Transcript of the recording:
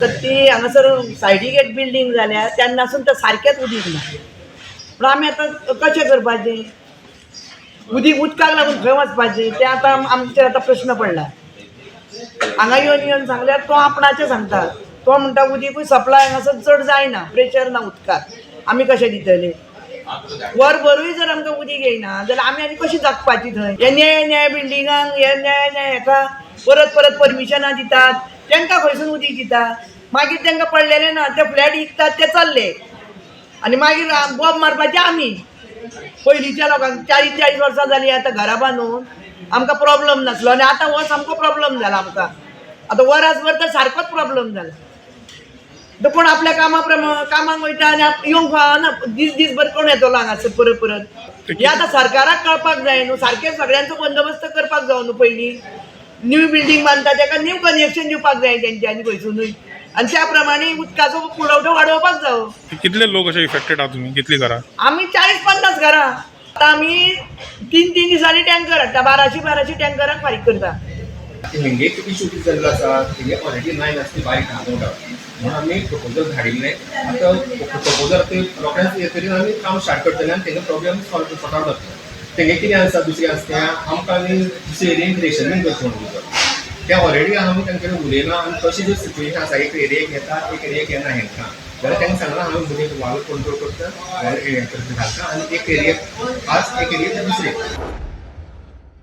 तर ती हांगासर सायडीक एक बिल्डींग जाल्या तेन्नासून तर सारकेंच उदीक ना. पूण आमी आतां कशें करपाचें? उदकाक लागून खंय वचपाचें तें आतां आमचेर आतां प्रश्न पडला. हांगा येवन सांगल्यार तो आपणाचें सांगता. तो म्हणटा उदीकूय सप्लाय हांगासर चड जायना, प्रेशर ना उदकाक. आमी कशें दितले? वरभरूय जर आमकां उदीक येयना जाल्यार आमी आनी कशीं जगपाचीं थंय? हे न्याय बिल्डिंगांक हे न्याय हेका परत परत परमिशनां दितात. तांकां खंयसून उदीक दिता? मागीर तांकां पडलेले ना, ते फ्लॅट विकतात ते चल्ले. आनी मागीर बोब मारपाचे आमी. पयलींच्या लोकांक 40-40 वर्सां जालीं आतां घरा बांदून आमकां प्रॉब्लम नासलो आनी आतां हो सामको प्रॉब्लम जाला आमकां. आतां वरासभर तर सारकोच प्रॉब्लम जाला. तो कोण आपल्या कामाक वयता आनी येवंक फावना. दीसभर कोण येतलो हांगासर परत परत? हे आतां सरकाराक कळपाक जाय न्हू. सारकें सगळ्यांचो बंदोबस्त करपाक जावं न्हू पयलीं. न्यू बिल्डींग बांदता ताका न्यू कनेक्शन दिवपाक जाय तेंच्यांनी खंयसूनय. आनी त्या प्रमाणे उदकाचो पुरवठो वाडोवपाक जावो. कितले लोक अशे इफेक्टेड आहात तुमी? कितली घरां? आमी 40-50 घरां. आतां आमी 3 दिसांनी टँकर हाडटा. 1200 टँकराक फारीक करता. हिंगे इशू कितें जाल्लो आसा, हिंगे ऑलरेडी 9 आसता बारीक नो डावट. म्हणून आमी प्रपोजल धाडिल्ले. आतां प्रपोजल ते रोखडेंच हे करून आमी काम स्टार्ट करतले आनी तेंगे प्रॉब्लेम सॉल्व सॉर्ट आवट जातले. तेंगे कितें आसा दुसरें आसा तें आमकां आनी दुसरे एरियेक रेशन बीन करचें म्हणून तें ऑलरेडी आमी तेंचे कडेन उलयला आनी तशी जर सिच्युएशन आसा एक एरियेक येता एक एरियेक येना हेंकां जाल्यार तांकां सांगलां हांवें मदीं वाल कंट्रोल करता वाल हें करता घालता आनी एक एरियेक आज एक एरियेक दुसरे